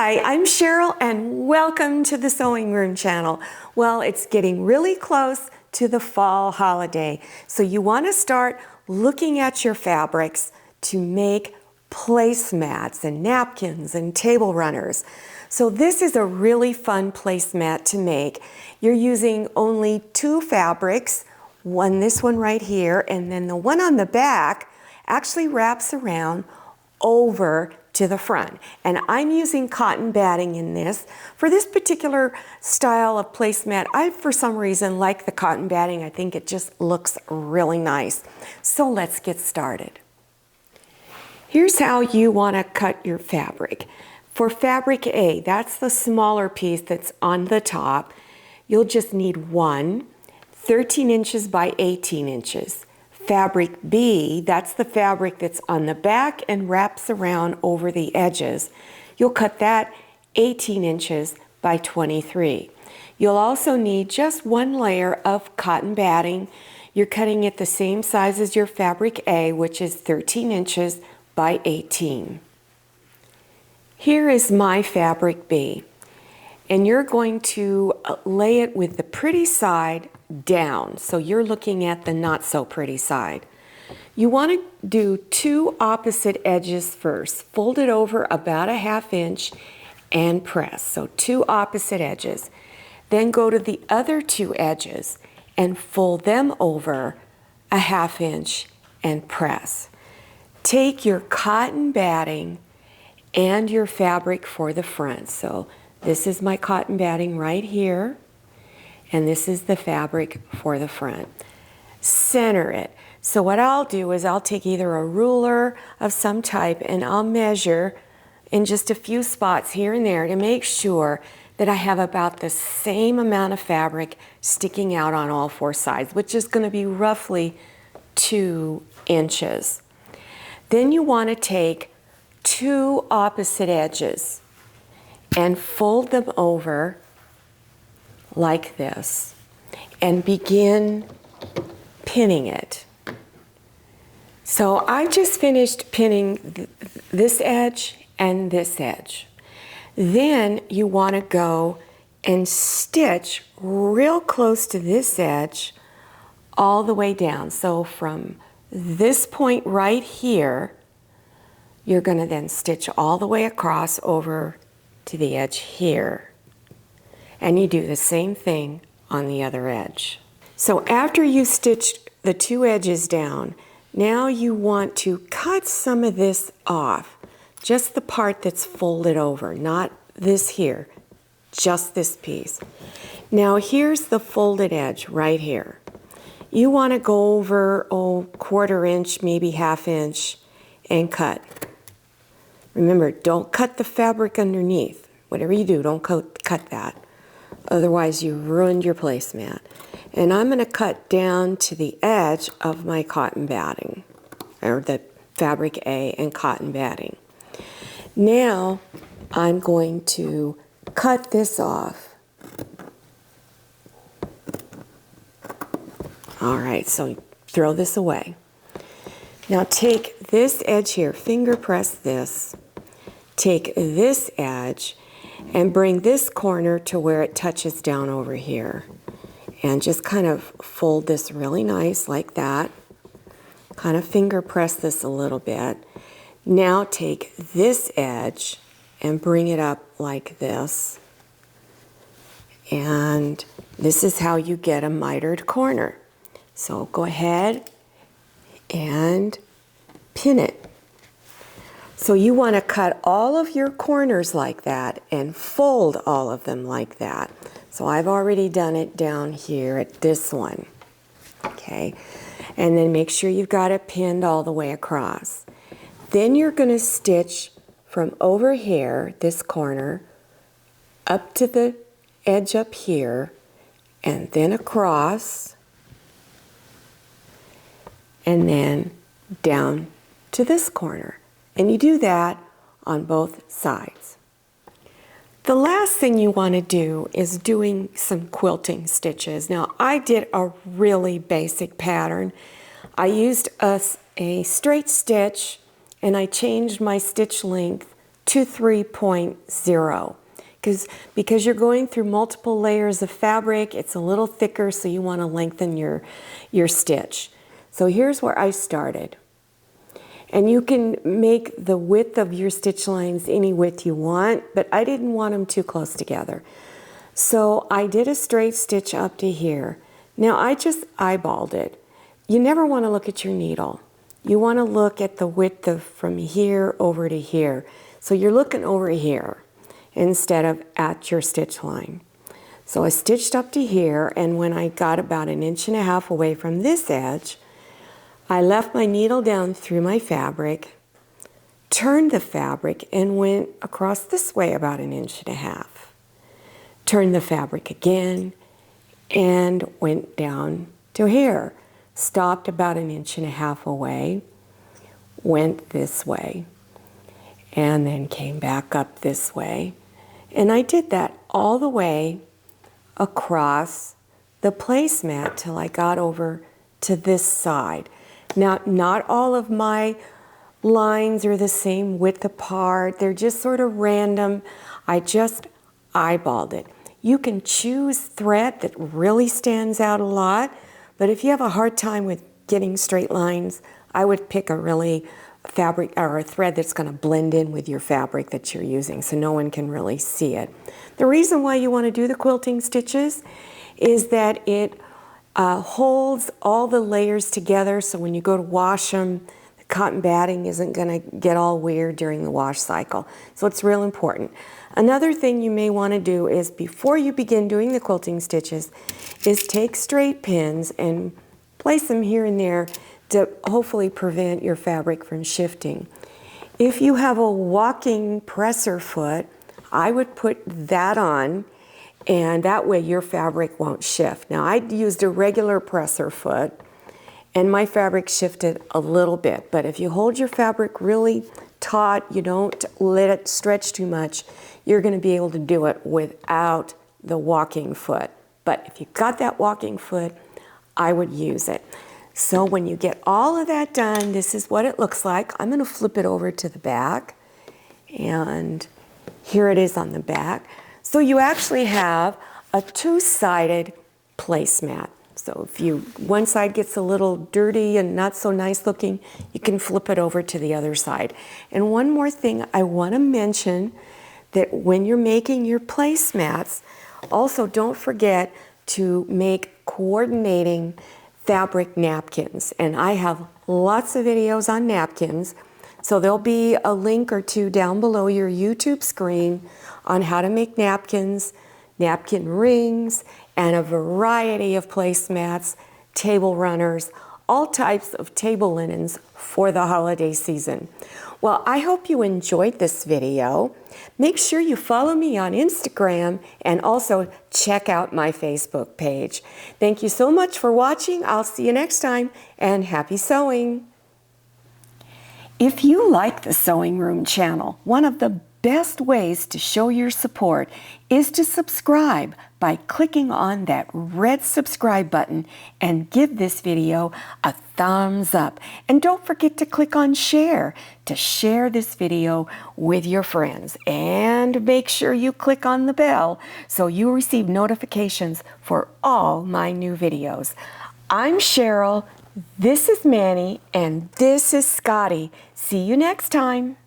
Hi, I'm Cheryl and welcome to the Sewing Room channel. Well, it's getting really close to the fall holiday, so you want to start looking at your fabrics to make placemats and napkins and table runners. So this is a really fun placemat to make. You're using only two fabrics, this one right here, and then the one on the back actually wraps around over to the front. And I'm using cotton batting in this. For this particular style of placemat, I, for some reason, like the cotton batting. I think it just looks really nice. So let's get started. Here's how you want to cut your fabric. For fabric A, that's the smaller piece that's on the top, you'll just need 13 inches by 18 inches. Fabric B, that's the fabric that's on the back and wraps around over the edges. You'll cut that 18 inches by 23. You'll also need just one layer of cotton batting. You're cutting it the same size as your fabric A, which is 13 inches by 18. Here is my fabric B, and you're going to lay it with the pretty side down. So you're looking at the not so pretty side. You want to do two opposite edges first. Fold it over about a 1/2 inch and press. So two opposite edges. Then go to the other two edges and fold them over a 1/2 inch and press. Take your cotton batting and your fabric for the front. So this is my cotton batting right here, and this is the fabric for the front. Center it. So what I'll do is I'll take either a ruler of some type and I'll measure in just a few spots here and there to make sure that I have about the same amount of fabric sticking out on all four sides, which is going to be roughly 2 inches. Then you want to take two opposite edges and fold them over like this and begin pinning it. So I just finished pinning this edge and this edge. Then you want to go and stitch real close to this edge all the way down. So from this point right here, you're going to then stitch all the way across over to the edge here. And you do the same thing on the other edge. So after you stitched the two edges down, now you want to cut some of this off. Just the part that's folded over, not this here, just this piece. Now here's the folded edge right here. You want to go over, 1/4 inch, maybe 1/2 inch, and cut. Remember, don't cut the fabric underneath. Whatever you do, don't cut that. Otherwise, you ruined your placemat. And I'm going to cut down to the edge of my cotton batting, or the fabric A and cotton batting. Now, I'm going to cut this off. All right, so throw this away. Now take this edge here, finger press this, take this edge and bring this corner to where it touches down over here. And just kind of fold this really nice like that. Kind of finger press this a little bit. Now take this edge and bring it up like this. And this is how you get a mitered corner. So go ahead and pin it. So you want to cut all of your corners like that and fold all of them like that. So I've already done it down here at this one. Okay, and then make sure you've got it pinned all the way across. Then you're going to stitch from over here, this corner, up to the edge up here, and then across, and then down to this corner. And you do that on both sides. The last thing you want to do is doing some quilting stitches. Now, I did a really basic pattern. I used a straight stitch, and I changed my stitch length to 3.0. Because you're going through multiple layers of fabric, it's a little thicker, so you want to lengthen your stitch. So here's where I started. And you can make the width of your stitch lines any width you want, but I didn't want them too close together. So I did a straight stitch up to here. Now I just eyeballed it. You never want to look at your needle. You want to look at the width of from here over to here. So you're looking over here instead of at your stitch line. So I stitched up to here, and when I got about 1.5 inches away from this edge, I left my needle down through my fabric, turned the fabric, and went across this way about 1.5 inches. Turned the fabric again and went down to here. Stopped about 1.5 inches away, went this way, and then came back up this way. And I did that all the way across the placemat till I got over to this side. Now, not all of my lines are the same width apart. They're just sort of random. I just eyeballed it. You can choose thread that really stands out a lot, but if you have a hard time with getting straight lines, I would pick a really fabric or a thread that's going to blend in with your fabric that you're using so no one can really see it. The reason why you want to do the quilting stitches is that it holds all the layers together, so when you go to wash them, the cotton batting isn't going to get all weird during the wash cycle. So it's real important. Another thing you may want to do is before you begin doing the quilting stitches is take straight pins and place them here and there to hopefully prevent your fabric from shifting. If you have a walking presser foot, I would put that on, and that way your fabric won't shift. Now, I used a regular presser foot, and my fabric shifted a little bit, but if you hold your fabric really taut, you don't let it stretch too much, you're going to be able to do it without the walking foot. But if you've got that walking foot, I would use it. So when you get all of that done, this is what it looks like. I'm going to flip it over to the back, and here it is on the back. So you actually have a two-sided placemat. So if one side gets a little dirty and not so nice looking, you can flip it over to the other side. And one more thing I want to mention, that when you're making your placemats, also don't forget to make coordinating fabric napkins. And I have lots of videos on napkins, so there'll be a link or two down below your YouTube screen on how to make napkins, napkin rings, and a variety of placemats, table runners, all types of table linens for the holiday season. Well, I hope you enjoyed this video. Make sure you follow me on Instagram and also check out my Facebook page. Thank you so much for watching. I'll see you next time, and happy sewing. If you like the Sewing Room channel, one of the best ways to show your support is to subscribe by clicking on that red subscribe button and give this video a thumbs up. And don't forget to click on share to share this video with your friends. And make sure you click on the bell so you receive notifications for all my new videos. I'm Cheryl, this is Manny, and this is Scotty. See you next time.